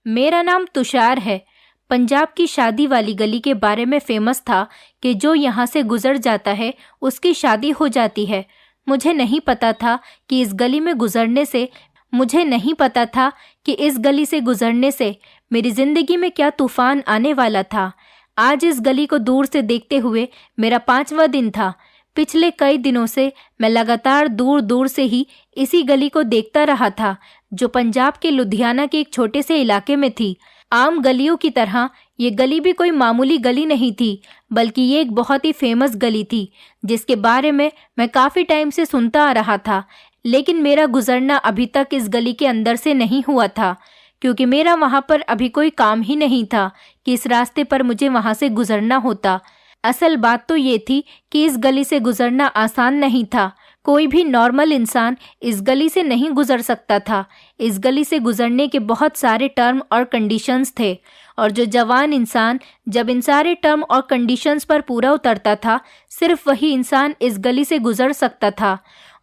मेरा नाम तुषार है। पंजाब की शादी वाली गली के बारे में फेमस था कि जो यहाँ से गुजर जाता है उसकी शादी हो जाती है। मुझे नहीं पता था कि इस गली से गुजरने से मेरी जिंदगी में क्या तूफान आने वाला था। आज इस गली को दूर से देखते हुए मेरा 5वां दिन था। पिछले कई दिनों से मैं लगातार दूर दूर से ही इसी गली को देखता रहा था, जो पंजाब के लुधियाना के एक छोटे से इलाके में थी। आम गलियों की तरह ये गली भी कोई मामूली गली नहीं थी, बल्कि ये एक बहुत ही फेमस गली थी जिसके बारे में मैं काफ़ी टाइम से सुनता आ रहा था। लेकिन मेरा गुजरना अभी तक इस गली के अंदर से नहीं हुआ था, क्योंकि मेरा वहाँ पर अभी कोई काम ही नहीं था कि इस रास्ते पर मुझे वहाँ से गुजरना होता। असल बात तो ये थी कि इस गली से गुजरना आसान नहीं था। कोई भी नॉर्मल इंसान इस गली से नहीं गुजर सकता था। इस गली से गुजरने के बहुत सारे टर्म और कंडीशंस थे, और जो जवान इंसान जब इन सारे टर्म और कंडीशंस पर पूरा उतरता था, सिर्फ वही इंसान इस गली से गुजर सकता था,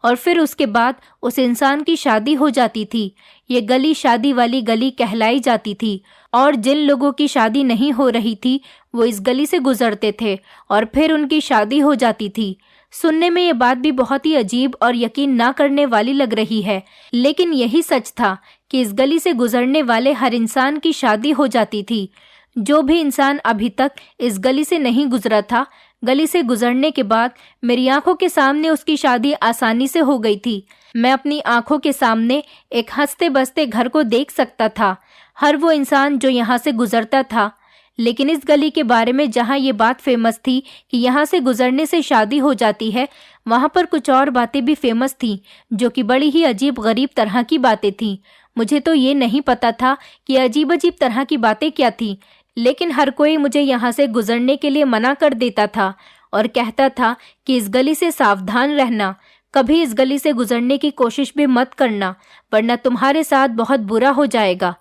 और फिर उसके बाद उस इंसान की शादी हो जाती थी। ये गली शादी वाली गली कहलाई जाती थी, और जिन लोगों की शादी नहीं हो रही थी वो इस गली से गुजरते थे और फिर उनकी शादी हो जाती थी। सुनने में ये बात भी बहुत ही अजीब और यकीन ना करने वाली लग रही है, लेकिन यही सच था कि इस गली से गुजरने वाले हर इंसान की शादी हो जाती थी। जो भी इंसान अभी तक इस गली से नहीं गुजरा था, गली से गुजरने के बाद मेरी आंखों के सामने उसकी शादी आसानी से हो गई थी। मैं अपनी आंखों के सामने एक हंसते बसते घर को देख सकता था, हर वो इंसान जो यहाँ से गुजरता था। लेकिन इस गली के बारे में जहाँ ये बात फेमस थी कि यहाँ से गुजरने से शादी हो जाती है, वहाँ पर कुछ और बातें भी फेमस थीं, जो कि बड़ी ही अजीब गरीब तरह की बातें थीं। मुझे तो ये नहीं पता था कि अजीब अजीब तरह की बातें क्या थीं, लेकिन हर कोई मुझे यहाँ से गुजरने के लिए मना कर देता था और कहता था कि इस गली से सावधान रहना, कभी इस गली से गुजरने की कोशिश भी मत करना, वरना तुम्हारे साथ बहुत बुरा हो जाएगा।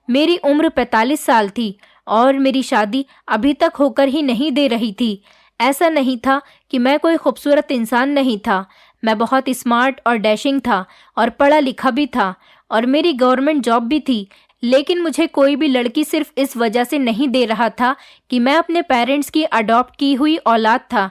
मेरी उम्र 45 साल थी और मेरी शादी अभी तक होकर ही नहीं दे रही थी। ऐसा नहीं था कि मैं कोई खूबसूरत इंसान नहीं था, मैं बहुत स्मार्ट और डैशिंग था और पढ़ा लिखा भी था और मेरी गवर्नमेंट जॉब भी थी। लेकिन मुझे कोई भी लड़की सिर्फ इस वजह से नहीं दे रहा था कि मैं अपने पेरेंट्स की अडॉप्ट की हुई औलाद था।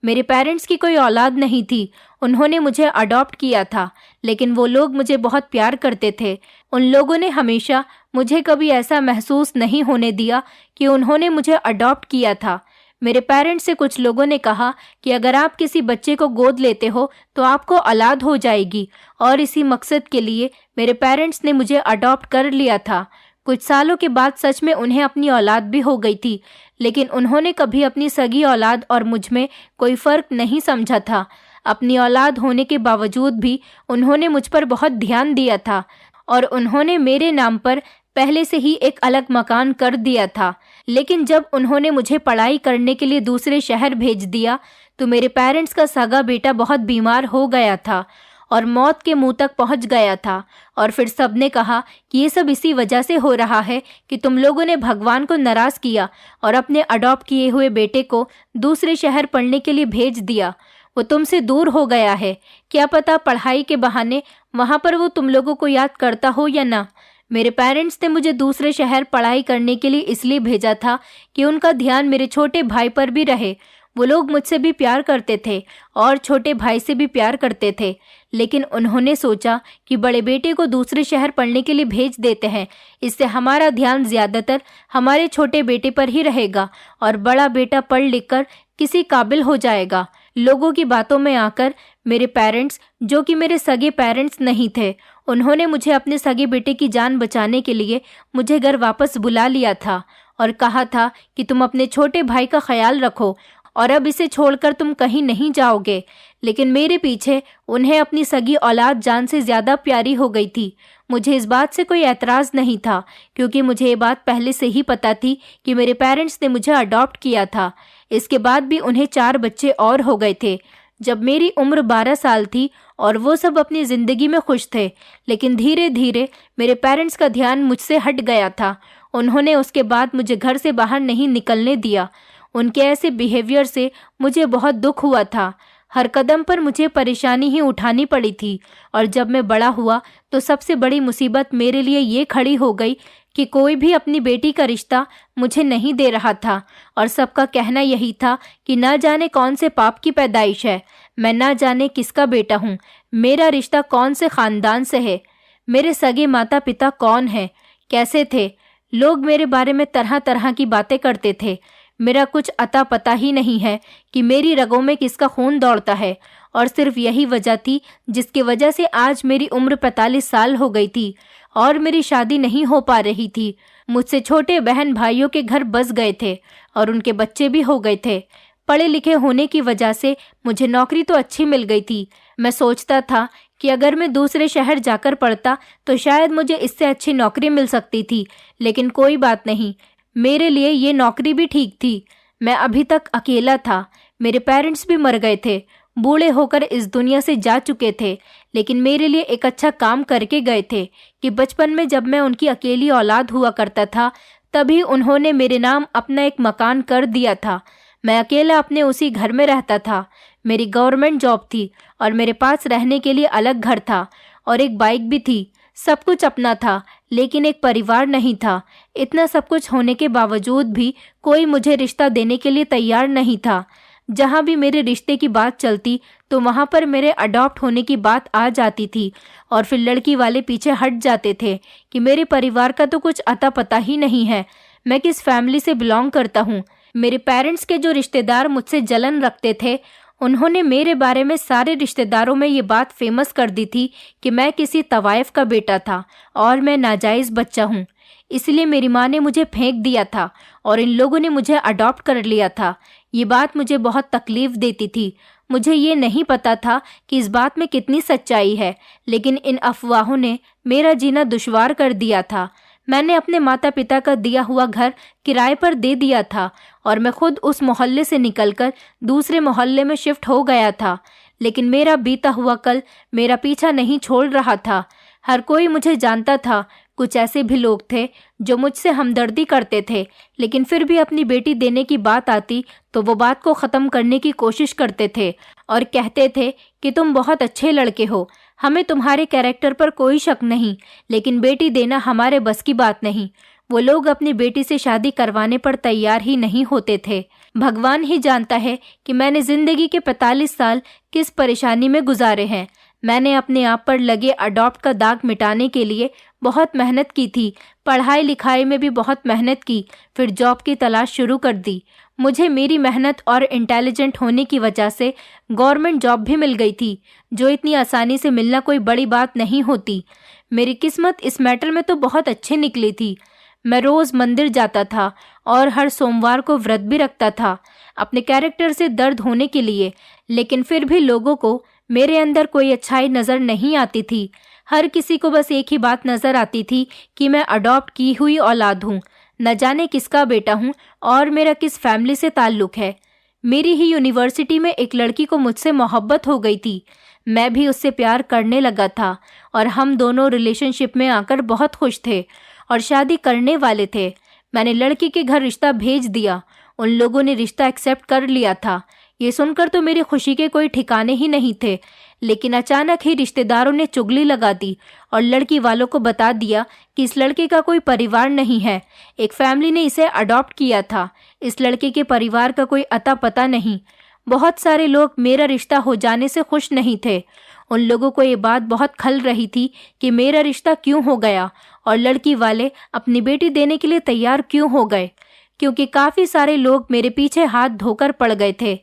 मेरे पेरेंट्स की कोई औलाद नहीं थी, उन्होंने मुझे अडॉप्ट किया था, लेकिन वो लोग मुझे बहुत प्यार करते थे। उन लोगों ने हमेशा मुझे कभी ऐसा महसूस नहीं होने दिया कि उन्होंने मुझे अडॉप्ट किया था। मेरे पेरेंट्स से कुछ लोगों ने कहा कि अगर आप किसी बच्चे को गोद लेते हो तो आपको औलाद हो जाएगी, और इसी मकसद के लिए मेरे पेरेंट्स ने मुझे अडॉप्ट कर लिया था। कुछ सालों के बाद सच में उन्हें अपनी औलाद भी हो गई थी, लेकिन उन्होंने कभी अपनी सगी औलाद और मुझ में कोई फ़र्क नहीं समझा था। अपनी औलाद होने के बावजूद भी उन्होंने मुझ पर बहुत ध्यान दिया था, और उन्होंने मेरे नाम पर पहले से ही एक अलग मकान कर दिया था। लेकिन जब उन्होंने मुझे पढ़ाई करने के लिए दूसरे शहर भेज दिया तो मेरे पेरेंट्स का सगा बेटा बहुत बीमार हो गया था और मौत के मुंह तक पहुंच गया था। और फिर सबने कहा कि ये सब इसी वजह से हो रहा है कि तुम लोगों ने भगवान को नाराज़ किया और अपने अडॉप्ट किए हुए बेटे को दूसरे शहर पढ़ने के लिए भेज दिया। वो तुमसे दूर हो गया है, क्या पता पढ़ाई के बहाने वहाँ पर वो तुम लोगों को याद करता हो या ना। मेरे पेरेंट्स ने मुझे दूसरे शहर पढ़ाई करने के लिए इसलिए भेजा था कि उनका ध्यान मेरे छोटे भाई पर भी रहे। वो लोग मुझसे भी प्यार करते थे और छोटे भाई से भी प्यार करते थे, लेकिन उन्होंने सोचा कि बड़े बेटे को दूसरे शहर पढ़ने के लिए भेज देते हैं, इससे हमारा ध्यान ज़्यादातर हमारे छोटे बेटे पर ही रहेगा और बड़ा बेटा पढ़ लिख कर किसी काबिल हो जाएगा। लोगों की बातों में आकर मेरे पेरेंट्स, जो कि मेरे सगे पेरेंट्स नहीं थे, उन्होंने मुझे अपने सगे बेटे की जान बचाने के लिए मुझे घर वापस बुला लिया था और कहा था कि तुम अपने छोटे भाई का ख्याल रखो और अब इसे छोड़कर तुम कहीं नहीं जाओगे। लेकिन मेरे पीछे उन्हें अपनी सगी औलाद जान से ज़्यादा प्यारी हो गई थी। मुझे इस बात से कोई एतराज़ नहीं था, क्योंकि मुझे ये बात पहले से ही पता थी कि मेरे पेरेंट्स ने मुझे अडॉप्ट किया था। इसके बाद भी उन्हें 4 बच्चे और हो गए थे। जब मेरी उम्र 12 साल थी और वो सब अपनी ज़िंदगी में खुश थे, लेकिन धीरे धीरे मेरे पेरेंट्स का ध्यान मुझसे हट गया था। उन्होंने उसके बाद मुझे घर से बाहर नहीं निकलने दिया। उनके ऐसे बिहेवियर से मुझे बहुत दुख हुआ था। हर कदम पर मुझे परेशानी ही उठानी पड़ी थी, और जब मैं बड़ा हुआ तो सबसे बड़ी मुसीबत मेरे लिए ये खड़ी हो गई कि कोई भी अपनी बेटी का रिश्ता मुझे नहीं दे रहा था और सबका कहना यही था कि ना जाने कौन से पाप की पैदाइश है, मैं ना जाने किसका बेटा हूँ, मेरा रिश्ता कौन से खानदान से है, मेरे सगे माता पिता कौन हैं, कैसे थे। लोग मेरे बारे में तरह तरह की बातें करते थे। मेरा कुछ अता पता ही नहीं है कि मेरी रगों में किसका खून दौड़ता है, और सिर्फ यही वजह थी जिसकी वजह से आज मेरी उम्र 45 साल हो गई थी और मेरी शादी नहीं हो पा रही थी। मुझसे छोटे बहन भाइयों के घर बस गए थे और उनके बच्चे भी हो गए थे। पढ़े लिखे होने की वजह से मुझे नौकरी तो अच्छी मिल गई थी। मैं सोचता था कि अगर मैं दूसरे शहर जाकर पढ़ता तो शायद मुझे इससे अच्छी नौकरी मिल सकती थी, लेकिन कोई बात नहीं, मेरे लिए ये नौकरी भी ठीक थी। मैं अभी तक अकेला था। मेरे पेरेंट्स भी मर गए थे, बूढ़े होकर इस दुनिया से जा चुके थे, लेकिन मेरे लिए एक अच्छा काम करके गए थे कि बचपन में जब मैं उनकी अकेली औलाद हुआ करता था तभी उन्होंने मेरे नाम अपना एक मकान कर दिया था। मैं अकेला अपने उसी घर में रहता था। मेरी गवर्नमेंट जॉब थी और मेरे पास रहने के लिए अलग घर था और एक बाइक भी थी। सब कुछ अपना था, लेकिन एक परिवार नहीं था। इतना सब कुछ होने के बावजूद भी कोई मुझे रिश्ता देने के लिए तैयार नहीं था। जहाँ भी मेरे रिश्ते की बात चलती तो वहाँ पर मेरे अडॉप्ट होने की बात आ जाती थी और फिर लड़की वाले पीछे हट जाते थे कि मेरे परिवार का तो कुछ अता पता ही नहीं है, मैं किस फैमिली से बिलोंग करता हूँ। मेरे पेरेंट्स के जो रिश्तेदार मुझसे जलन रखते थे, उन्होंने मेरे बारे में सारे रिश्तेदारों में ये बात फेमस कर दी थी कि मैं किसी तवाइफ का बेटा था और मैं नाजायज़ बच्चा हूँ। इसलिए मेरी माँ ने मुझे फेंक दिया था और इन लोगों ने मुझे अडॉप्ट कर लिया था। ये बात मुझे बहुत तकलीफ देती थी। मुझे ये नहीं पता था कि इस बात में कितनी सच्चाई है, लेकिन इन अफवाहों ने मेरा जीना दुश्वार कर दिया था। मैंने अपने माता पिता का दिया हुआ घर किराए पर दे दिया था और मैं खुद उस मोहल्ले से निकलकर दूसरे मोहल्ले में शिफ्ट हो गया था। लेकिन मेरा बीता हुआ कल मेरा पीछा नहीं छोड़ रहा था। हर कोई मुझे जानता था। कुछ ऐसे भी लोग थे जो मुझसे हमदर्दी करते थे, लेकिन फिर भी अपनी बेटी देने की बात आती तो वो बात को ख़त्म करने की कोशिश करते थे और कहते थे कि तुम बहुत अच्छे लड़के हो, हमें तुम्हारे कैरेक्टर पर कोई शक नहीं, लेकिन बेटी देना हमारे बस की बात नहीं। वो लोग अपनी बेटी से शादी करवाने पर तैयार ही नहीं होते थे। भगवान ही जानता है कि मैंने ज़िंदगी के 45 साल किस परेशानी में गुजारे हैं। मैंने अपने आप पर लगे अडॉप्ट का दाग मिटाने के लिए बहुत मेहनत की थी। पढ़ाई लिखाई में भी बहुत मेहनत की, फिर जॉब की तलाश शुरू कर दी। मुझे मेरी मेहनत और इंटेलिजेंट होने की वजह से गवर्नमेंट जॉब भी मिल गई थी, जो इतनी आसानी से मिलना कोई बड़ी बात नहीं होती। मेरी किस्मत इस मैटर में तो बहुत अच्छी निकली थी। मैं रोज़ मंदिर जाता था और हर सोमवार को व्रत भी रखता था अपने कैरेक्टर से दर्द होने के लिए, लेकिन फिर भी लोगों को मेरे अंदर कोई अच्छाई नज़र नहीं आती थी। हर किसी को बस एक ही बात नज़र आती थी कि मैं अडॉप्ट की हुई औलाद हूँ, न जाने किसका बेटा हूँ और मेरा किस फैमिली से ताल्लुक़ है। मेरी ही यूनिवर्सिटी में एक लड़की को मुझसे मोहब्बत हो गई थी। मैं भी उससे प्यार करने लगा था और हम दोनों रिलेशनशिप में आकर बहुत खुश थे और शादी करने वाले थे। मैंने लड़की के घर रिश्ता भेज दिया। उन लोगों ने रिश्ता एक्सेप्ट कर लिया था। ये सुनकर तो मेरी खुशी के कोई ठिकाने ही नहीं थे, लेकिन अचानक ही रिश्तेदारों ने चुगली लगा दी और लड़की वालों को बता दिया कि इस लड़के का कोई परिवार नहीं है। एक फैमिली ने इसे अडॉप्ट किया था। इस लड़के के परिवार का कोई अता पता नहीं। बहुत सारे लोग मेरा रिश्ता हो जाने से खुश नहीं थे। उन लोगों को ये बात बहुत खल रही थी कि मेरा रिश्ता क्यों हो गया और लड़की वाले अपनी बेटी देने के लिए तैयार क्यों हो गए, क्योंकि काफ़ी सारे लोग मेरे पीछे हाथ धोकर पड़ गए थे।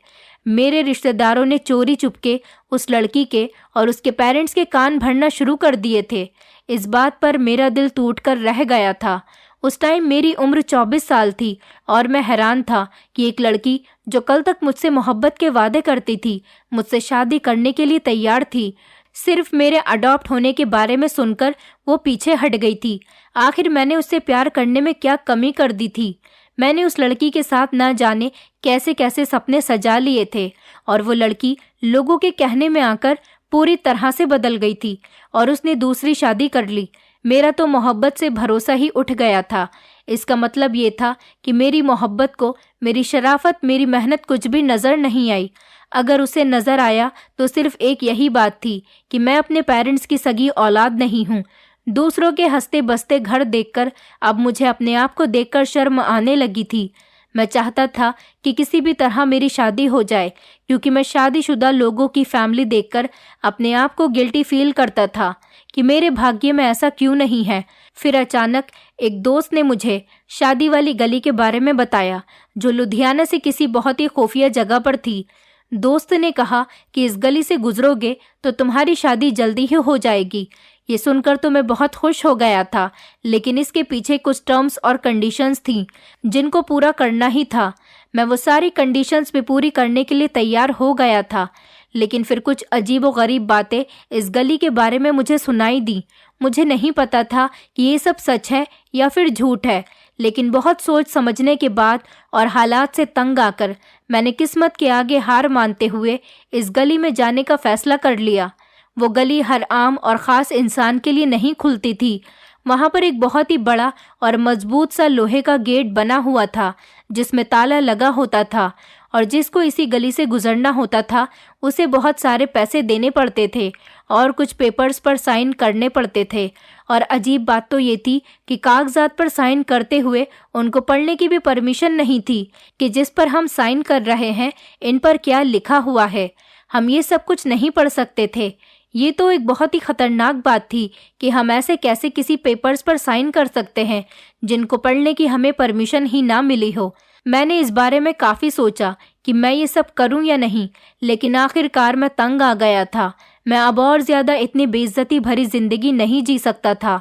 मेरे रिश्तेदारों ने चोरी चुपके उस लड़की के और उसके पेरेंट्स के कान भरना शुरू कर दिए थे। इस बात पर मेरा दिल टूटकर रह गया था। उस टाइम मेरी उम्र 24 साल थी और मैं हैरान था कि एक लड़की जो कल तक मुझसे मोहब्बत के वादे करती थी, मुझसे शादी करने के लिए तैयार थी, सिर्फ मेरे अडॉप्ट होने के बारे में सुनकर वो पीछे हट गई थी। आखिर मैंने उससे प्यार करने में क्या कमी कर दी थी? मैंने उस लड़की के साथ ना जाने कैसे कैसे सपने सजा लिए थे और वो लड़की लोगों के कहने में आकर पूरी तरह से बदल गई थी और उसने दूसरी शादी कर ली। मेरा तो मोहब्बत से भरोसा ही उठ गया था। इसका मतलब ये था कि मेरी मोहब्बत को मेरी शराफत, मेरी मेहनत कुछ भी नज़र नहीं आई। अगर उसे नज़र आया तो सिर्फ एक यही बात थी कि मैं अपने पेरेंट्स की सगी औलाद नहीं हूँ। दूसरों के हंसते बसते घर देखकर अब मुझे अपने आप को देखकर शर्म आने लगी थी। मैं चाहता था कि किसी भी तरह मेरी शादी हो जाए, क्योंकि मैं शादीशुदा लोगों की फैमिली देखकर अपने आप को गिल्टी फील करता था कि मेरे भाग्य में ऐसा क्यों नहीं है। फिर अचानक एक दोस्त ने मुझे शादी वाली गली के बारे में बताया, जो लुधियाना से किसी बहुत ही खुफिया जगह पर थी। दोस्त ने कहा कि इस गली से गुजरोगे तो तुम्हारी शादी जल्दी ही हो जाएगी। ये सुनकर तो मैं बहुत खुश हो गया था, लेकिन इसके पीछे कुछ टर्म्स और कंडीशंस थी जिनको पूरा करना ही था। मैं वो सारी कंडीशंस भी पूरी करने के लिए तैयार हो गया था, लेकिन फिर कुछ अजीब व गरीब बातें इस गली के बारे में मुझे सुनाई दी। मुझे नहीं पता था कि ये सब सच है या फिर झूठ है, लेकिन बहुत सोच समझने के बाद और हालात से तंग आकर मैंने किस्मत के आगे हार मानते हुए इस गली में जाने का फैसला कर लिया। वो गली हर आम और ख़ास इंसान के लिए नहीं खुलती थी। वहाँ पर एक बहुत ही बड़ा और मजबूत सा लोहे का गेट बना हुआ था, जिसमें ताला लगा होता था, और जिसको इसी गली से गुजरना होता था उसे बहुत सारे पैसे देने पड़ते थे और कुछ पेपर्स पर साइन करने पड़ते थे। और अजीब बात तो ये थी कि कागजात पर साइन करते हुए उनको पढ़ने की भी परमिशन नहीं थी कि जिस पर हम साइन कर रहे हैं इन पर क्या लिखा हुआ है। हम ये सब कुछ नहीं पढ़ सकते थे। ये तो एक बहुत ही खतरनाक बात थी कि हम ऐसे कैसे किसी पेपर्स पर साइन कर सकते हैं जिनको पढ़ने की हमें परमिशन ही ना मिली हो। मैंने इस बारे में काफ़ी सोचा कि मैं ये सब करूं या नहीं, लेकिन आखिरकार मैं तंग आ गया था। मैं अब और ज़्यादा इतनी बेइज्जती भरी ज़िंदगी नहीं जी सकता था।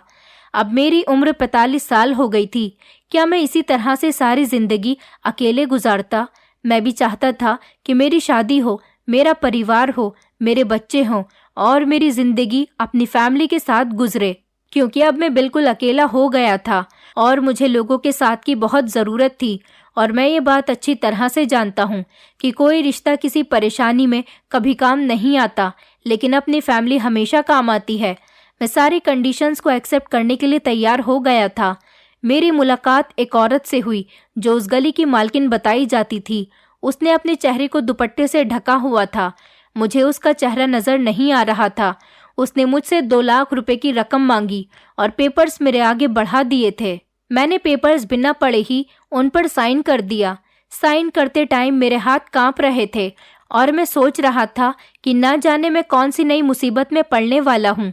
अब मेरी उम्र 45 साल हो गई थी। क्या मैं इसी तरह से सारी ज़िंदगी अकेले गुजारता? मैं भी चाहता था कि मेरी शादी हो, मेरा परिवार हो, मेरे बच्चे हों और मेरी ज़िंदगी अपनी फैमिली के साथ गुजरे, क्योंकि अब मैं बिल्कुल अकेला हो गया था और मुझे लोगों के साथ की बहुत ज़रूरत थी। और मैं ये बात अच्छी तरह से जानता हूँ कि कोई रिश्ता किसी परेशानी में कभी काम नहीं आता, लेकिन अपनी फैमिली हमेशा काम आती है। मैं सारी कंडीशंस को एक्सेप्ट करने के लिए तैयार हो गया था। मेरी मुलाकात एक औरत से हुई जो उस गली की मालकिन बताई जाती थी। उसने अपने चेहरे को दुपट्टे से ढका हुआ था। मुझे उसका चेहरा नज़र नहीं आ रहा था। उसने मुझसे 2 लाख रुपए की रकम मांगी और पेपर्स मेरे आगे बढ़ा दिए थे। मैंने पेपर्स बिना पढ़े ही उन पर साइन कर दिया। साइन करते टाइम मेरे हाथ कांप रहे थे और मैं सोच रहा था कि ना जाने मैं कौन सी नई मुसीबत में पड़ने वाला हूँ।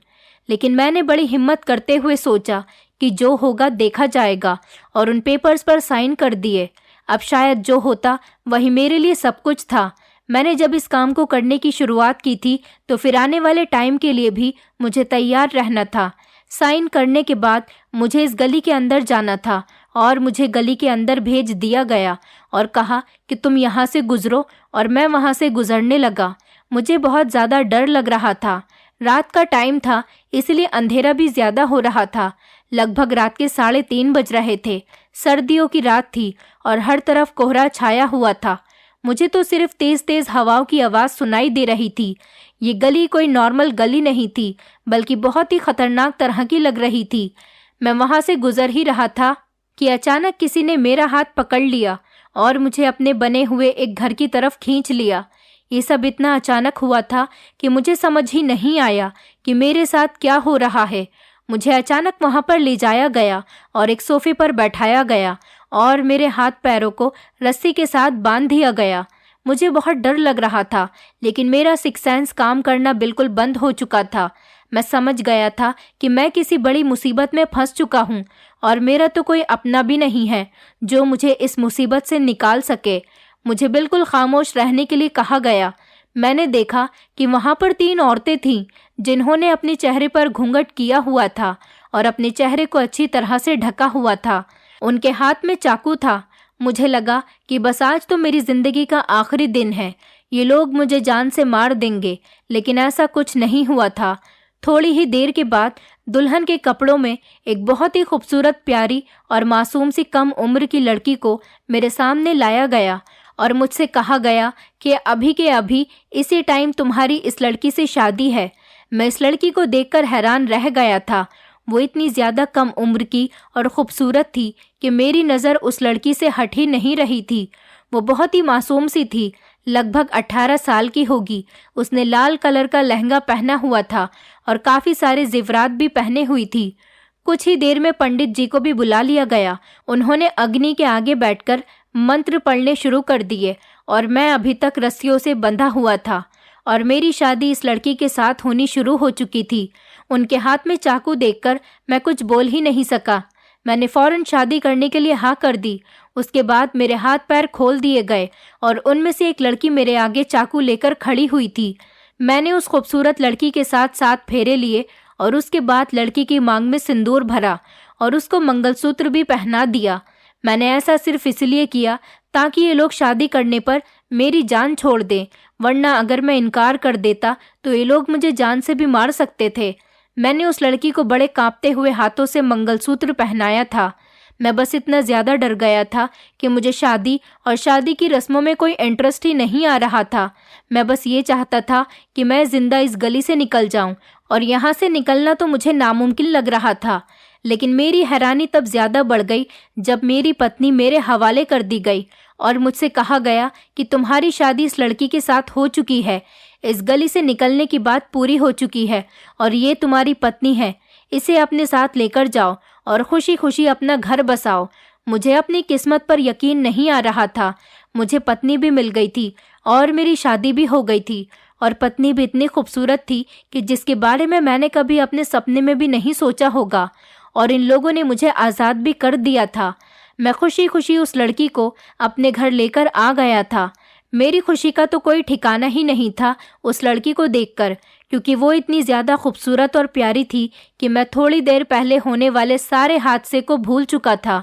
लेकिन मैंने बड़ी हिम्मत करते हुए सोचा कि जो होगा देखा जाएगा, और उन पेपर्स पर साइन कर दिए। अब शायद जो होता वही मेरे लिए सब कुछ था। मैंने जब इस काम को करने की शुरुआत की थी तो फिर आने वाले टाइम के लिए भी मुझे तैयार रहना था। साइन करने के बाद मुझे इस गली के अंदर जाना था और मुझे गली के अंदर भेज दिया गया और कहा कि तुम यहाँ से गुजरो, और मैं वहाँ से गुजरने लगा। मुझे बहुत ज़्यादा डर लग रहा था। रात का टाइम था, इसलिए अंधेरा भी ज़्यादा हो रहा था। लगभग रात के 3:30 बज रहे थे। सर्दियों की रात थी और हर तरफ कोहरा छाया हुआ था। मुझे तो सिर्फ तेज़ तेज़ हवाओं की आवाज़ सुनाई दे रही थी। ये गली कोई नॉर्मल गली नहीं थी, बल्कि बहुत ही खतरनाक तरह की लग रही थी। मैं वहाँ से गुजर ही रहा था कि अचानक किसी ने मेरा हाथ पकड़ लिया और मुझे अपने बने हुए एक घर की तरफ खींच लिया। ये सब इतना अचानक हुआ था कि मुझे समझ ही नहीं आया कि मेरे साथ क्या हो रहा है। मुझे अचानक वहाँ पर ले जाया गया और एक सोफे पर बैठाया गया और मेरे हाथ पैरों को रस्सी के साथ बांध दिया गया। मुझे बहुत डर लग रहा था, लेकिन मेरा सिक्स सेंस काम करना बिल्कुल बंद हो चुका था। मैं समझ गया था कि मैं किसी बड़ी मुसीबत में फंस चुका हूँ और मेरा तो कोई अपना भी नहीं है जो मुझे इस मुसीबत से निकाल सके। मुझे बिल्कुल खामोश रहने के लिए कहा गया। मैंने देखा कि वहाँ पर 3 औरतें थीं जिन्होंने अपने चेहरे पर घूंघट किया हुआ था और अपने चेहरे को अच्छी तरह से ढका हुआ था। उनके हाथ में चाकू था। मुझे लगा कि बस आज तो मेरी ज़िंदगी का आखिरी दिन है, ये लोग मुझे जान से मार देंगे, लेकिन ऐसा कुछ नहीं हुआ था। थोड़ी ही देर के बाद दुल्हन के कपड़ों में एक बहुत ही खूबसूरत, प्यारी और मासूम सी कम उम्र की लड़की को मेरे सामने लाया गया और मुझसे कहा गया कि अभी के अभी इसी टाइम तुम्हारी इस लड़की से शादी है। मैं इस लड़की को देखकर हैरान रह गया था। वो इतनी ज़्यादा कम उम्र की और ख़ूबसूरत थी कि मेरी नज़र उस लड़की से हट ही नहीं रही थी। वो बहुत ही मासूम सी थी, लगभग 18 साल की होगी। उसने लाल कलर का लहंगा पहना हुआ था और काफ़ी सारे जेवरात भी पहने हुई थी। कुछ ही देर में पंडित जी को भी बुला लिया गया। उन्होंने अग्नि के आगे बैठकर मंत्र पढ़ने शुरू कर दिए और मैं अभी तक रस्सियों से बंधा हुआ था और मेरी शादी इस लड़की के साथ होनी शुरू हो चुकी थी। उनके हाथ में चाकू देखकर मैं कुछ बोल ही नहीं सका। मैंने फौरन शादी करने के लिए हाँ कर दी। उसके बाद मेरे हाथ पैर खोल दिए गए और उनमें से एक लड़की मेरे आगे चाकू लेकर खड़ी हुई थी। मैंने उस खूबसूरत लड़की के साथ 7 फेरे लिए और उसके बाद लड़की की मांग में सिंदूर भरा और उसको मंगलसूत्र भी पहना दिया। मैंने ऐसा सिर्फ इसलिए किया ताकि ये लोग शादी करने पर मेरी जान छोड़ दें, वरना अगर मैं इनकार कर देता तो ये लोग मुझे जान से भी मार सकते थे। मैंने उस लड़की को बड़े कांपते हुए हाथों से मंगलसूत्र पहनाया था। मैं बस इतना ज़्यादा डर गया था कि मुझे शादी और शादी की रस्मों में कोई इंटरेस्ट ही नहीं आ रहा था। मैं बस ये चाहता था कि मैं जिंदा इस गली से निकल जाऊं और यहाँ से निकलना तो मुझे नामुमकिन लग रहा था। लेकिन मेरी हैरानी तब ज़्यादा बढ़ गई जब मेरी पत्नी मेरे हवाले कर दी गई और मुझसे कहा गया कि तुम्हारी शादी इस लड़की के साथ हो चुकी है, इस गली से निकलने की बात पूरी हो चुकी है और ये तुम्हारी पत्नी है। इसे अपने साथ लेकर जाओ और खुशी खुशी अपना घर बसाओ। मुझे अपनी किस्मत पर यकीन नहीं आ रहा था। मुझे पत्नी भी मिल गई थी और मेरी शादी भी हो गई थी और पत्नी भी इतनी खूबसूरत थी कि जिसके बारे में मैंने कभी अपने सपने में भी नहीं सोचा होगा। और इन लोगों ने मुझे आज़ाद भी कर दिया था। मैं खुशी खुशी उस लड़की को अपने घर लेकर आ गया था। मेरी खुशी का तो कोई ठिकाना ही नहीं था उस लड़की को देखकर, क्योंकि वो इतनी ज़्यादा खूबसूरत और प्यारी थी कि मैं थोड़ी देर पहले होने वाले सारे हादसे को भूल चुका था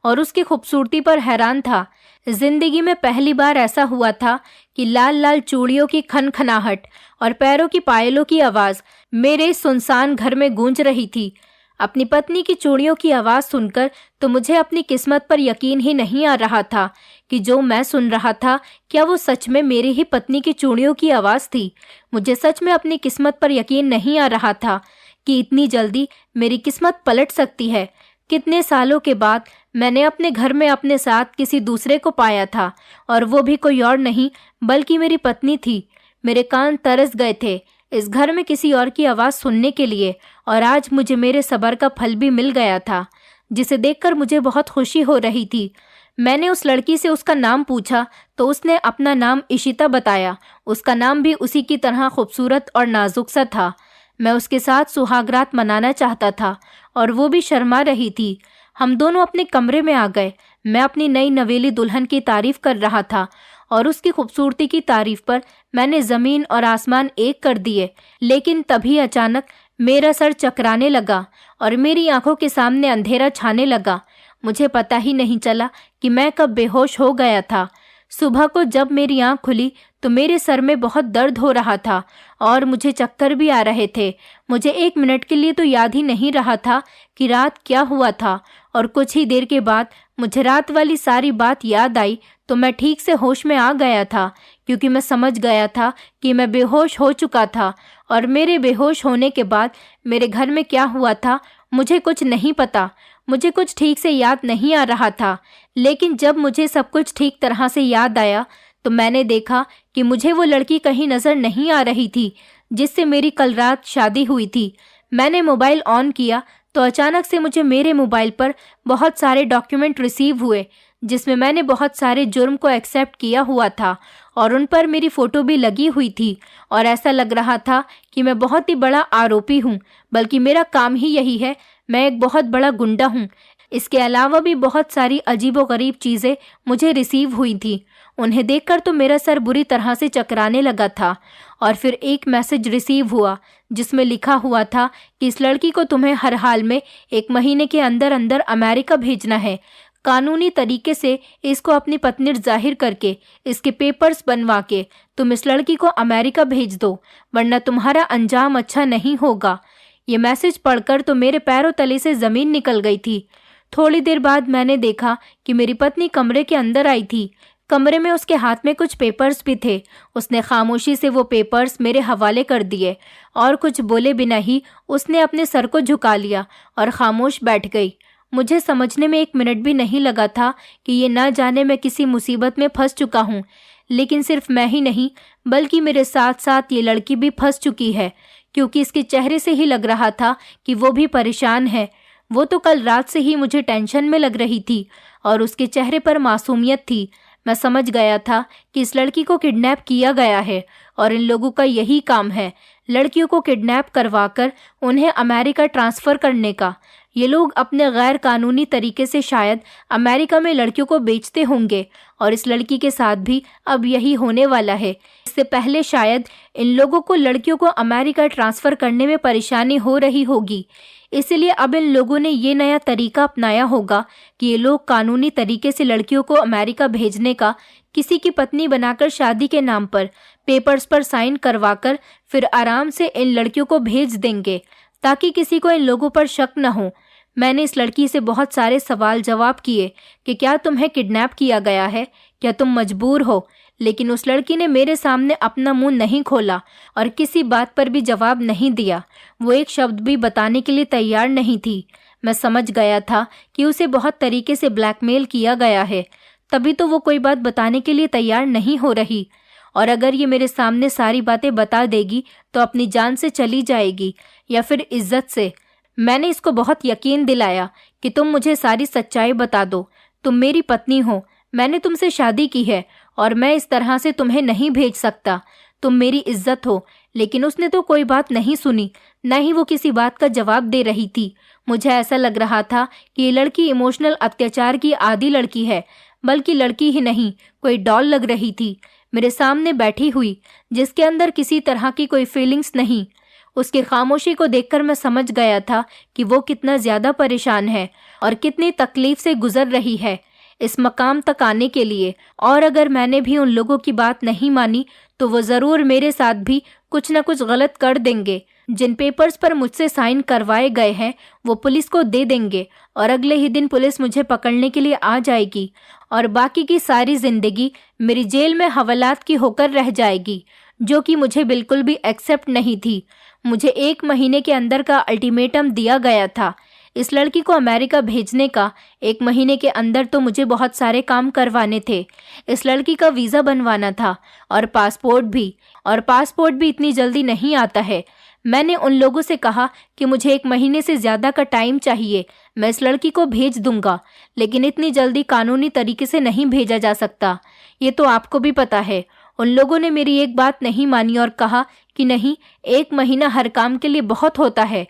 और उसकी खूबसूरती पर हैरान था। जिंदगी में पहली बार ऐसा हुआ था कि लाल लाल चूड़ियों की खनखनाहट और पैरों की पायलों की आवाज़ मेरे सुनसान घर में गूंज रही थी। अपनी पत्नी की चूड़ियों की आवाज़ सुनकर तो मुझे अपनी किस्मत पर यकीन ही नहीं आ रहा था कि जो मैं सुन रहा था क्या वो सच में मेरी ही पत्नी की चूड़ियों की आवाज़ थी। मुझे सच में अपनी किस्मत पर यकीन नहीं आ रहा था कि इतनी जल्दी मेरी किस्मत पलट सकती है। कितने सालों के बाद मैंने अपने घर में अपने साथ किसी दूसरे को पाया था और वो भी कोई और नहीं बल्कि मेरी पत्नी थी। मेरे कान तरस गए थे इस घर में किसी और की आवाज़ सुनने के लिए और आज मुझे मेरे सब्र का फल भी मिल गया था, जिसे देखकर मुझे बहुत खुशी हो रही थी। मैंने उस लड़की से उसका नाम पूछा तो उसने अपना नाम इशिता बताया। उसका नाम भी उसी की तरह खूबसूरत और नाजुक सा था। मैं उसके साथ सुहागरात मनाना चाहता था और वो भी शर्मा रही थी। हम दोनों अपने कमरे में आ गए। मैं अपनी नई नवेली दुल्हन की तारीफ कर रहा था और उसकी खूबसूरती की तारीफ पर मैंने ज़मीन और आसमान एक कर दिए। लेकिन तभी अचानक मेरा सर चकराने लगा और मेरी आंखों के सामने अंधेरा छाने लगा। मुझे पता ही नहीं चला कि मैं कब बेहोश हो गया था। सुबह को जब मेरी आंख खुली तो मेरे सर में बहुत दर्द हो रहा था और मुझे चक्कर भी आ रहे थे। मुझे 1 मिनट के लिए तो याद ही नहीं रहा था कि रात क्या हुआ था और कुछ ही देर के बाद मुझे रात वाली सारी बात याद आई तो मैं ठीक से होश में आ गया था, क्योंकि मैं समझ गया था कि मैं बेहोश हो चुका था और मेरे बेहोश होने के बाद मेरे घर में क्या हुआ था मुझे कुछ नहीं पता। मुझे कुछ ठीक से याद नहीं आ रहा था। लेकिन जब मुझे सब कुछ ठीक तरह से याद आया तो मैंने देखा कि मुझे वो लड़की कहीं नज़र नहीं आ रही थी जिससे मेरी कल रात शादी हुई थी। मैंने मोबाइल ऑन किया तो अचानक से मुझे मेरे मोबाइल पर बहुत सारे डॉक्यूमेंट रिसीव हुए जिसमें मैंने बहुत सारे जुर्म को एक्सेप्ट किया हुआ था और उन पर मेरी फ़ोटो भी लगी हुई थी और ऐसा लग रहा था कि मैं बहुत ही बड़ा आरोपी हूँ, बल्कि मेरा काम ही यही है। मैं एक बहुत बड़ा गुंडा हूँ। इसके अलावा भी बहुत सारी अजीबोगरीब चीज़ें मुझे रिसीव हुई थी। उन्हें देखकर तो मेरा सर बुरी तरह से चकराने लगा था। और फिर एक मैसेज रिसीव हुआ जिसमें लिखा हुआ था कि इस लड़की को तुम्हें हर हाल में 1 महीने के अंदर अंदर अमेरिका भेजना है। कानूनी तरीके से इसको अपनी पत्नी जाहिर करके इसके पेपर्स बनवा के तुम इस लड़की को अमेरिका भेज दो, वरना तुम्हारा अंजाम अच्छा नहीं होगा। ये मैसेज पढ़कर तो मेरे पैरों तले से ज़मीन निकल गई थी। थोड़ी देर बाद मैंने देखा कि मेरी पत्नी कमरे के अंदर आई थी। कमरे में उसके हाथ में कुछ पेपर्स भी थे। उसने खामोशी से वो पेपर्स मेरे हवाले कर दिए और कुछ बोले बिना ही उसने अपने सर को झुका लिया और खामोश बैठ गई। मुझे समझने में 1 मिनट भी नहीं लगा था कि ये ना जाने मैं किसी मुसीबत में फंस चुका हूँ। लेकिन सिर्फ मैं ही नहीं बल्कि मेरे साथ साथ ये लड़की भी फंस चुकी है, क्योंकि इसके चेहरे से ही लग रहा था कि वो भी परेशान है। वो तो कल रात से ही मुझे टेंशन में लग रही थी और उसके चेहरे पर मासूमियत थी। मैं समझ गया था कि इस लड़की को किडनैप किया गया है और इन लोगों का यही काम है, लड़कियों को किडनैप करवाकर उन्हें अमेरिका ट्रांसफ़र करने का। ये लोग अपने गैर कानूनी तरीके से शायद अमेरिका में लड़कियों को बेचते होंगे और इस लड़की के साथ भी अब यही होने वाला है। इससे पहले शायद इन लोगों को लड़कियों को अमेरिका ट्रांसफ़र करने में परेशानी हो रही होगी, इसलिए अब इन लोगों ने ये नया तरीका अपनाया होगा कि ये लोग कानूनी तरीके से लड़कियों को अमेरिका भेजने का, किसी की पत्नी बनाकर शादी के नाम पर पेपर्स पर साइन करवाकर फिर आराम से इन लड़कियों को भेज देंगे ताकि किसी को इन लोगों पर शक न हो। मैंने इस लड़की से बहुत सारे सवाल जवाब किए कि क्या तुम्हें किडनैप किया गया है, क्या तुम मजबूर हो, लेकिन उस लड़की ने मेरे सामने अपना मुंह नहीं खोला और किसी बात पर भी जवाब नहीं दिया। वो एक शब्द भी बताने के लिए तैयार नहीं थी। मैं समझ गया था कि उसे बहुत तरीके से ब्लैकमेल किया गया है, तभी तो वो कोई बात बताने के लिए तैयार नहीं हो रही। और अगर ये मेरे सामने सारी बातें बता देगी तो अपनी जान से चली जाएगी या फिर इज्जत से। मैंने इसको बहुत यकीन दिलाया कि तुम मुझे सारी सच्चाई बता दो, तुम मेरी पत्नी हो, मैंने तुमसे शादी की है और मैं इस तरह से तुम्हें नहीं भेज सकता, तुम मेरी इज्जत हो। लेकिन उसने तो कोई बात नहीं सुनी, न ही वो किसी बात का जवाब दे रही थी। मुझे ऐसा लग रहा था कि ये लड़की इमोशनल अत्याचार की आदी लड़की है, बल्कि लड़की ही नहीं कोई डॉल लग रही थी मेरे सामने बैठी हुई, जिसके अंदर किसी तरह की कोई फीलिंग्स नहीं। उसकी खामोशी को देखकर मैं समझ गया था कि वो कितना ज़्यादा परेशान है और कितनी तकलीफ से गुजर रही है इस मकाम तक आने के लिए। और अगर मैंने भी उन लोगों की बात नहीं मानी तो वो ज़रूर मेरे साथ भी कुछ न कुछ गलत कर देंगे। जिन पेपर्स पर मुझसे साइन करवाए गए हैं वो पुलिस को दे देंगे और अगले ही दिन पुलिस मुझे पकड़ने के लिए आ जाएगी और बाकी की सारी ज़िंदगी मेरी जेल में हवालात की होकर रह जाएगी, जो कि मुझे बिल्कुल भी एक्सेप्ट नहीं थी। मुझे 1 महीने के अंदर का अल्टीमेटम दिया गया था इस लड़की को अमेरिका भेजने का। 1 महीने के अंदर तो मुझे बहुत सारे काम करवाने थे। इस लड़की का वीज़ा बनवाना था और पासपोर्ट भी इतनी जल्दी नहीं आता है। मैंने उन लोगों से कहा कि मुझे 1 महीने से ज़्यादा का टाइम चाहिए, मैं इस लड़की को भेज दूंगा, लेकिन इतनी जल्दी कानूनी तरीके से नहीं भेजा जा सकता, ये तो आपको भी पता है। उन लोगों ने मेरी एक बात नहीं मानी और कहा कि नहीं, 1 महीना हर काम के लिए बहुत होता है,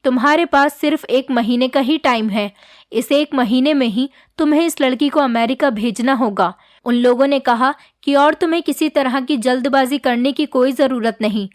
तुम्हारे पास सिर्फ 1 महीने का ही टाइम है, इस 1 महीने में ही तुम्हें इस लड़की को अमेरिका भेजना होगा। उन लोगों ने कहा कि और तुम्हें किसी तरह की जल्दबाजी करने की कोई ज़रूरत नहीं,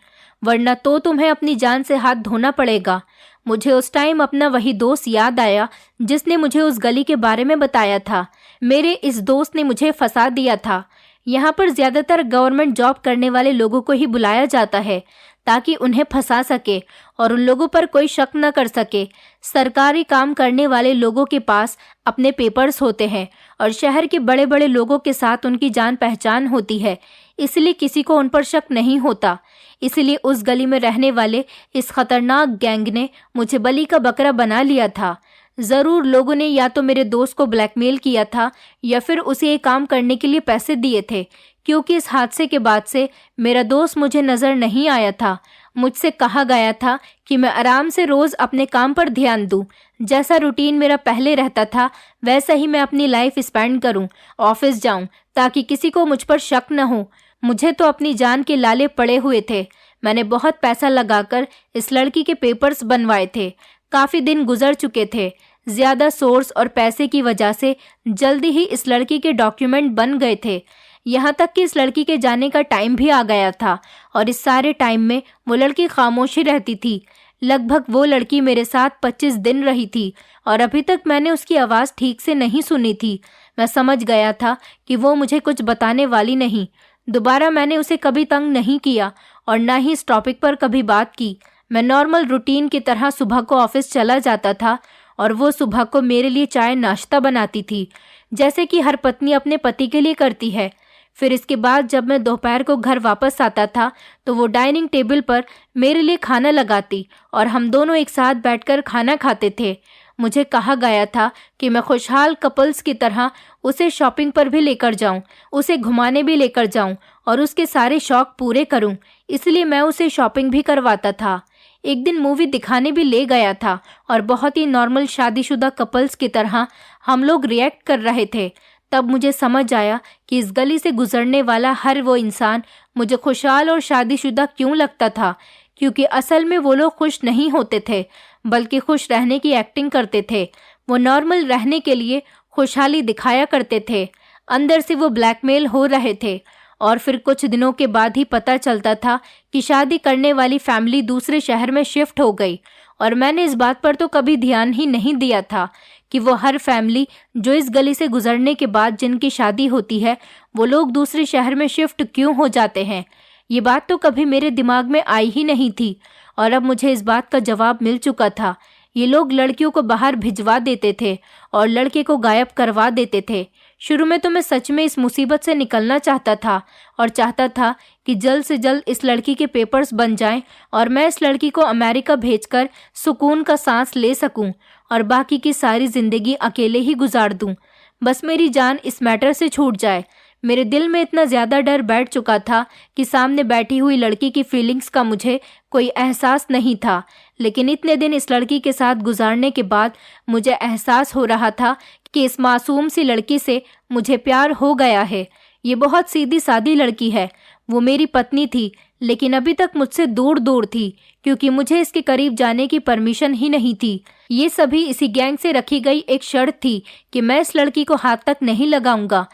वरना तो तुम्हें अपनी जान से हाथ धोना पड़ेगा। मुझे उस टाइम अपना वही दोस्त याद आया जिसने मुझे उस गली के बारे में बताया था। मेरे इस दोस्त ने मुझे फंसा दिया था। यहाँ पर ज़्यादातर गवर्नमेंट जॉब करने वाले लोगों को ही बुलाया जाता है ताकि उन्हें फंसा सके और उन लोगों पर कोई शक न कर सके। सरकारी काम करने वाले लोगों के पास अपने पेपर्स होते हैं और शहर के बड़े बड़े लोगों के साथ उनकी जान पहचान होती है, इसलिए किसी को उन पर शक नहीं होता। इसलिए उस गली में रहने वाले इस खतरनाक गैंग ने मुझे बलि का बकरा बना लिया था। ज़रूर लोगों ने या तो मेरे दोस्त को ब्लैकमेल किया था या फिर उसे ये काम करने के लिए पैसे दिए थे, क्योंकि इस हादसे के बाद से मेरा दोस्त मुझे नज़र नहीं आया था। मुझसे कहा गया था कि मैं आराम से रोज़ अपने काम पर ध्यान दूं, जैसा रूटीन मेरा पहले रहता था वैसा ही मैं अपनी लाइफ स्पेंड करूं, ऑफिस जाऊं, ताकि किसी को मुझ पर शक न हो। मुझे तो अपनी जान के लाले पड़े हुए थे। मैंने बहुत पैसा लगाकर इस लड़की के पेपर्स बनवाए थे। काफ़ी दिन गुजर चुके थे। ज़्यादा सोर्स और पैसे की वजह से जल्दी ही इस लड़की के डॉक्यूमेंट बन गए थे। यहाँ तक कि इस लड़की के जाने का टाइम भी आ गया था और इस सारे टाइम में वो लड़की खामोशी रहती थी। लगभग वो लड़की मेरे साथ 25 दिन रही थी और अभी तक मैंने उसकी आवाज़ ठीक से नहीं सुनी थी। मैं समझ गया था कि वो मुझे कुछ बताने वाली नहीं। दोबारा मैंने उसे कभी तंग नहीं किया और ना ही इस टॉपिक पर कभी बात की। मैं नॉर्मल रूटीन की तरह सुबह को ऑफिस चला जाता था और वो सुबह को मेरे लिए चाय नाश्ता बनाती थी, जैसे कि हर पत्नी अपने पति के लिए करती है। फिर इसके बाद जब मैं दोपहर को घर वापस आता था तो वो डाइनिंग टेबल पर मेरे लिए खाना लगाती और हम दोनों एक साथ बैठकर खाना खाते थे। मुझे कहा गया था कि मैं खुशहाल कपल्स की तरह उसे शॉपिंग पर भी लेकर जाऊं, उसे घुमाने भी लेकर जाऊं और उसके सारे शौक पूरे करूं। इसलिए मैं उसे शॉपिंग भी करवाता था। एक दिन मूवी दिखाने भी ले गया था और बहुत ही नॉर्मल शादीशुदा कपल्स की तरह हम लोग रिएक्ट कर रहे थे। तब मुझे समझ आया कि इस गली से गुजरने वाला हर वो इंसान मुझे खुशहाल और शादीशुदा क्यों लगता था, क्योंकि असल में वो लोग खुश नहीं होते थे, बल्कि खुश रहने की एक्टिंग करते थे। वो नॉर्मल रहने के लिए खुशहाली दिखाया करते थे, अंदर से वो ब्लैकमेल हो रहे थे। और फिर कुछ दिनों के बाद ही पता चलता था कि शादी करने वाली फैमिली दूसरे शहर में शिफ्ट हो गई। और मैंने इस बात पर तो कभी ध्यान ही नहीं दिया था कि वो हर फैमिली जो इस गली से गुजरने के बाद जिनकी शादी होती है, वो लोग दूसरे शहर में शिफ्ट क्यों हो जाते हैं। ये बात तो कभी मेरे दिमाग में आई ही नहीं थी। और अब मुझे इस बात का जवाब मिल चुका था। ये लोग लड़कियों को बाहर भिजवा देते थे और लड़के को गायब करवा देते थे। शुरू में तो मैं सच में इस मुसीबत से निकलना चाहता था और चाहता था कि जल्द से जल्द इस लड़की के पेपर्स बन जाएं और मैं इस लड़की को अमेरिका भेजकर सुकून का सांस ले सकूं और बाकी की सारी जिंदगी अकेले ही गुजार दूं। बस मेरी जान इस मैटर से छूट जाए। मेरे दिल में इतना ज्यादा डर बैठ चुका था कि सामने बैठी हुई लड़की की फीलिंग्स का मुझे कोई एहसास नहीं था। लेकिन इतने दिन इस लड़की के साथ गुजारने के बाद मुझे एहसास हो रहा था कि इस मासूम सी लड़की से मुझे प्यार हो गया है। ये बहुत सीधी सादी लड़की है। वो मेरी पत्नी थी, लेकिन अभी तक मुझसे दूर दूर थी, क्योंकि मुझे इसके करीब जाने की परमिशन ही नहीं थी। ये सभी इसी गैंग से रखी गई एक शर्त थी कि मैं इस लड़की को हाथ तक नहीं लगाऊंगा।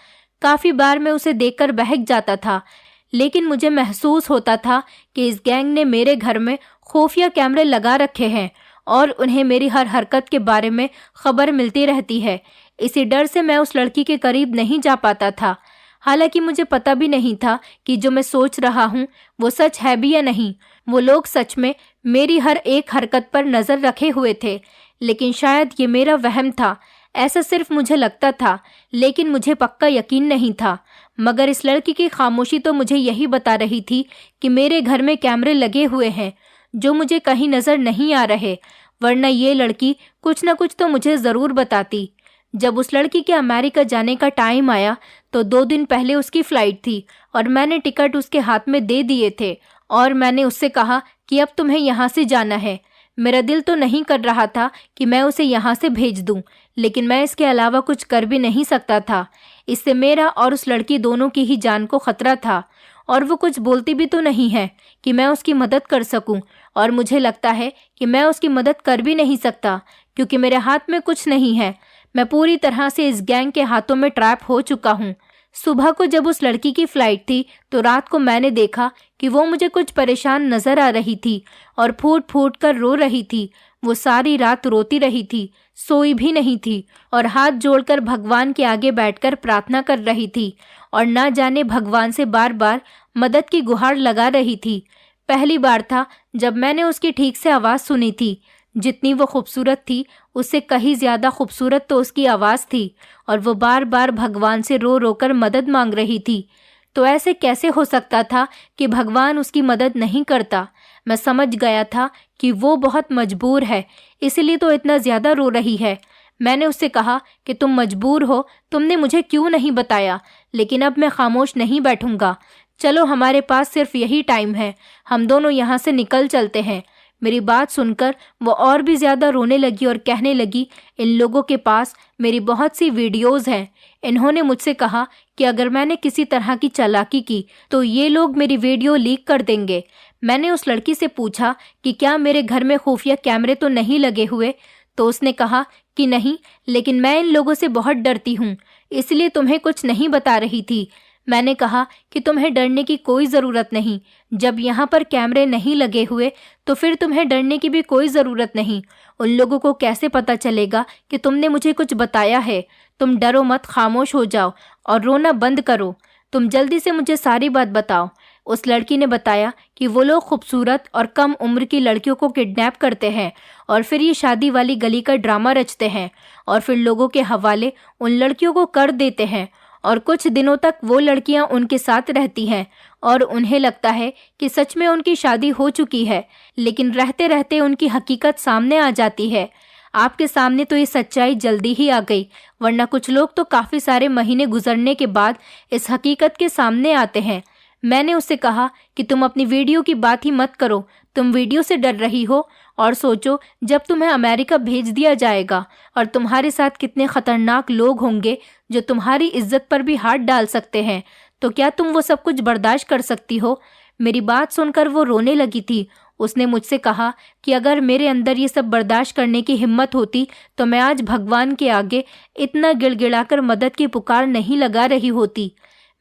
काफी बार मैं उसे देखकर बहक जाता था, लेकिन मुझे महसूस होता था कि इस गैंग ने मेरे घर में खुफिया कैमरे लगा रखे हैं और उन्हें मेरी हर हरकत के बारे में खबर मिलती रहती है। इसी डर से मैं उस लड़की के करीब नहीं जा पाता था। हालांकि मुझे पता भी नहीं था कि जो मैं सोच रहा हूँ वो सच है भी या नहीं। वो लोग सच में मेरी हर एक हरकत पर नजर रखे हुए थे, लेकिन शायद ये मेरा वहम था। ऐसा सिर्फ मुझे लगता था, लेकिन मुझे पक्का यकीन नहीं था। मगर इस लड़की की खामोशी तो मुझे यही बता रही थी कि मेरे घर में कैमरे लगे हुए हैं जो मुझे कहीं नजर नहीं आ रहे, वरना ये लड़की कुछ न कुछ तो मुझे जरूर बताती। जब उस लड़की के अमेरिका जाने का टाइम आया तो 2 दिन पहले उसकी फ्लाइट थी और मैंने टिकट उसके हाथ में दे दिए थे और मैंने उससे कहा कि अब तुम्हें यहाँ से जाना है। मेरा दिल तो नहीं कर रहा था कि मैं उसे यहाँ से भेज दूं, लेकिन मैं इसके अलावा कुछ कर भी नहीं सकता था। इससे मेरा और उस लड़की दोनों की ही जान को खतरा था और वो कुछ बोलती भी तो नहीं है कि मैं उसकी मदद कर सकूं। और मुझे लगता है कि मैं उसकी मदद कर भी नहीं सकता, क्योंकि मेरे हाथ में कुछ नहीं है। मैं पूरी तरह से इस गैंग के हाथों में ट्रैप हो चुका हूँ। सुबह को जब उस लड़की की फ्लाइट थी तो रात को मैंने देखा कि वो मुझे कुछ परेशान नजर आ रही थी और फूट फूट कर रो रही थी। वो सारी रात रोती रही थी, सोई भी नहीं थी और हाथ जोड़कर भगवान के आगे बैठकर प्रार्थना कर रही थी और ना जाने भगवान से बार बार मदद की गुहार लगा रही थी। पहली बार था जब मैंने उसकी ठीक से आवाज़ सुनी थी। जितनी वो खूबसूरत थी उससे कहीं ज्यादा खूबसूरत तो उसकी आवाज़ थी और वो बार बार भगवान से रो रो कर मदद मांग रही थी। तो ऐसे कैसे हो सकता था कि भगवान उसकी मदद नहीं करता। मैं समझ गया था कि वो बहुत मजबूर है, इसलिए तो इतना ज़्यादा रो रही है। मैंने उससे कहा कि तुम मजबूर हो, तुमने मुझे क्यों नहीं बताया। लेकिन अब मैं खामोश नहीं बैठूंगा। चलो, हमारे पास सिर्फ यही टाइम है, हम दोनों यहाँ से निकल चलते हैं। मेरी बात सुनकर वो और भी ज़्यादा रोने लगी और कहने लगी, इन लोगों के पास मेरी बहुत सी वीडियोस हैं। इन्होंने मुझसे कहा कि अगर मैंने किसी तरह की चालाकी की तो ये लोग मेरी वीडियो लीक कर देंगे। मैंने उस लड़की से पूछा कि क्या मेरे घर में खुफिया कैमरे तो नहीं लगे हुए, तो उसने कहा कि नहीं, लेकिन मैं इन लोगों से बहुत डरती हूँ, इसलिए तुम्हें कुछ नहीं बता रही थी। मैंने कहा कि तुम्हें डरने की कोई ज़रूरत नहीं। जब यहाँ पर कैमरे नहीं लगे हुए तो फिर तुम्हें डरने की भी कोई ज़रूरत नहीं। उन लोगों को कैसे पता चलेगा कि तुमने मुझे कुछ बताया है। तुम डरो मत, खामोश हो जाओ और रोना बंद करो। तुम जल्दी से मुझे सारी बात बताओ। उस लड़की ने बताया कि वो लोग खूबसूरत और कम उम्र की लड़कियों को किडनैप करते हैं और फिर ये शादी वाली गली का ड्रामा रचते हैं और फिर लोगों के हवाले उन लड़कियों को कर देते हैं और कुछ दिनों तक वो लड़कियां उनके साथ रहती हैं और उन्हें लगता है कि सच में उनकी शादी हो चुकी है, लेकिन रहते रहते उनकी हकीकत सामने आ जाती है। आपके सामने तो ये सच्चाई जल्दी ही आ गई, वरना कुछ लोग तो काफ़ी सारे महीने गुजरने के बाद इस हकीकत के सामने आते हैं। मैंने उससे कहा कि तुम अपनी वीडियो की बात ही मत करो, तुम वीडियो से डर रही हो और सोचो जब तुम्हें अमेरिका भेज दिया जाएगा और तुम्हारे साथ कितने खतरनाक लोग होंगे जो तुम्हारी इज्जत पर भी हाथ डाल सकते हैं, तो क्या तुम वो सब कुछ बर्दाश्त कर सकती हो? मेरी बात सुनकर वो रोने लगी थी। उसने मुझसे कहा कि अगर मेरे अंदर ये सब बर्दाश्त करने की हिम्मत होती तो मैं आज भगवान के आगे इतना गिड़गिड़ाकर मदद की पुकार नहीं लगा रही होती।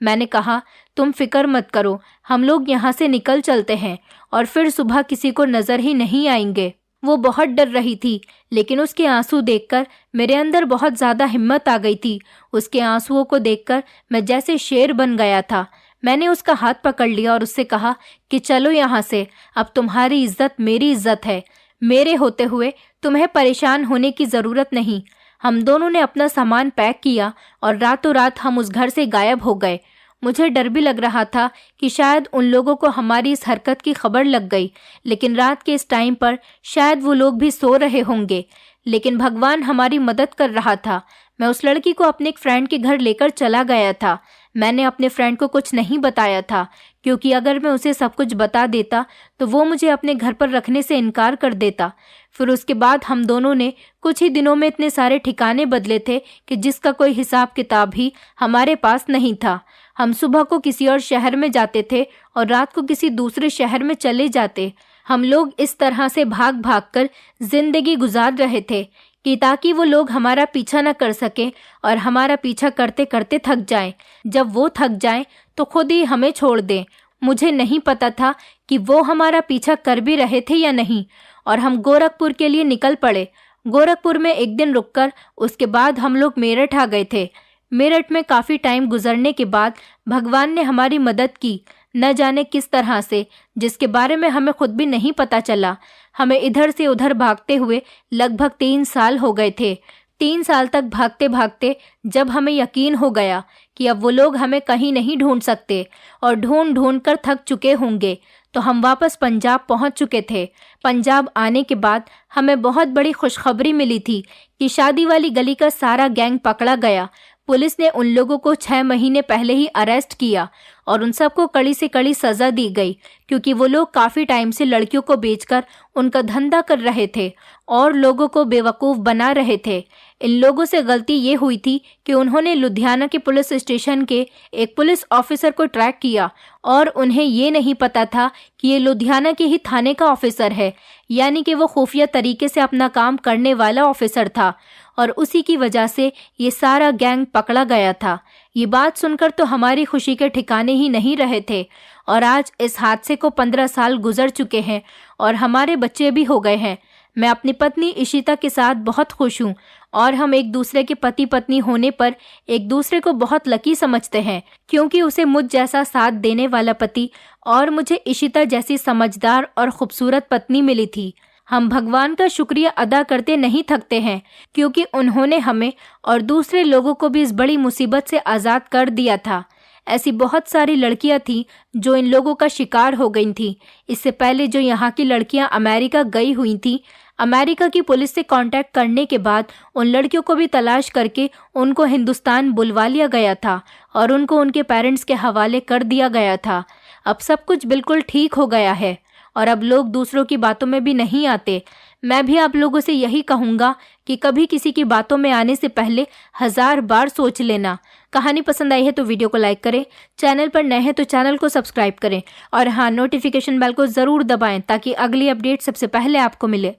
मैंने कहा, तुम फिक्र मत करो, हम लोग यहाँ से निकल चलते हैं और फिर सुबह किसी को नजर ही नहीं आएंगे। वो बहुत डर रही थी, लेकिन उसके आंसू देखकर मेरे अंदर बहुत ज़्यादा हिम्मत आ गई थी। उसके आंसुओं को देखकर मैं जैसे शेर बन गया था। मैंने उसका हाथ पकड़ लिया और उससे कहा कि चलो यहाँ से, अब तुम्हारी इज्जत मेरी इज्जत है। मेरे होते हुए तुम्हें परेशान होने की ज़रूरत नहीं। हम दोनों ने अपना सामान पैक किया और रातों रात हम उस घर से गायब हो गए। मुझे डर भी लग रहा था कि शायद उन लोगों को हमारी इस हरकत की खबर लग गई, लेकिन रात के इस टाइम पर शायद वो लोग भी सो रहे होंगे। लेकिन भगवान हमारी मदद कर रहा था। मैं उस लड़की को अपने एक फ्रेंड के घर लेकर चला गया था। मैंने अपने फ्रेंड को कुछ नहीं बताया था, क्योंकि अगर मैं उसे सब कुछ बता देता तो वो मुझे अपने घर पर रखने से इनकार कर देता। फिर उसके बाद हम दोनों ने कुछ ही दिनों में इतने सारे ठिकाने बदले थे कि जिसका कोई हिसाब किताब ही हमारे पास नहीं था। हम सुबह को किसी और शहर में जाते थे और रात को किसी दूसरे शहर में चले जाते। हम लोग इस तरह से भाग भाग कर जिंदगी गुजार रहे थे कि ताकि वो लोग हमारा पीछा न कर सकें और हमारा पीछा करते करते थक जाएं। जब वो थक जाएं तो खुद ही हमें छोड़ दें। मुझे नहीं पता था कि वो हमारा पीछा कर भी रहे थे या नहीं, और हम गोरखपुर के लिए निकल पड़े। गोरखपुर में एक दिन रुककर उसके बाद हम लोग मेरठ आ गए थे। मेरठ में काफ़ी टाइम गुजरने के बाद भगवान ने हमारी मदद की, न जाने किस तरह से, जिसके बारे में हमें खुद भी नहीं पता चला। हमें इधर से उधर भागते हुए लगभग 3 साल हो गए थे। 3 साल तक भागते भागते जब हमें यकीन हो गया कि अब वो लोग हमें कहीं नहीं ढूंढ सकते और ढूंढ ढूंढ कर थक चुके होंगे, तो हम वापस पंजाब पहुंच चुके थे। पंजाब आने के बाद हमें बहुत बड़ी खुशखबरी मिली थी कि शादी वाली गली का सारा गैंग पकड़ा गया। पुलिस ने उन लोगों को 6 महीने पहले ही अरेस्ट किया और उन सबको कड़ी से कड़ी सज़ा दी गई, क्योंकि वो लोग काफ़ी टाइम से लड़कियों को बेचकर उनका धंधा कर रहे थे और लोगों को बेवकूफ़ बना रहे थे। इन लोगों से गलती ये हुई थी कि उन्होंने लुधियाना के पुलिस स्टेशन के एक पुलिस ऑफिसर को ट्रैक किया और उन्हें ये नहीं पता था कि ये लुधियाना के ही थाने का ऑफिसर है, यानी कि वो खुफिया तरीके से अपना काम करने वाला ऑफिसर था, और उसी की वजह से ये सारा गैंग पकड़ा गया था। ये बात सुनकर तो हमारी खुशी के ठिकाने ही नहीं रहे थे, और आज इस हादसे को 15 साल गुजर चुके हैं और हमारे बच्चे भी हो गए हैं। मैं अपनी पत्नी इशिता के साथ बहुत खुश हूँ और हम एक दूसरे के पति पत्नी होने पर एक दूसरे को बहुत लकी समझते हैं, क्योंकि उसे मुझ जैसा साथ देने वाला पति और मुझे इशिता जैसी समझदार और खूबसूरत पत्नी मिली थी। हम भगवान का शुक्रिया अदा करते नहीं थकते हैं, क्योंकि उन्होंने हमें और दूसरे लोगों को भी इस बड़ी मुसीबत से आज़ाद कर दिया था। ऐसी बहुत सारी लड़कियां थीं जो इन लोगों का शिकार हो गई थीं। इससे पहले जो यहाँ की लड़कियां अमेरिका गई हुई थीं, अमेरिका की पुलिस से कांटेक्ट करने के बाद उन लड़कियों को भी तलाश करके उनको हिंदुस्तान बुलवा लिया गया था और उनको उनके पेरेंट्स के हवाले कर दिया गया था। अब सब कुछ बिल्कुल ठीक हो गया है और अब लोग दूसरों की बातों में भी नहीं आते। मैं भी आप लोगों से यही कहूँगा कि कभी किसी की बातों में आने से पहले 1000 बार सोच लेना। कहानी पसंद आई है तो वीडियो को लाइक करें, चैनल पर नए हैं तो चैनल को सब्सक्राइब करें और हाँ, नोटिफिकेशन बेल को ज़रूर दबाएं ताकि अगली अपडेट सबसे पहले आपको मिले।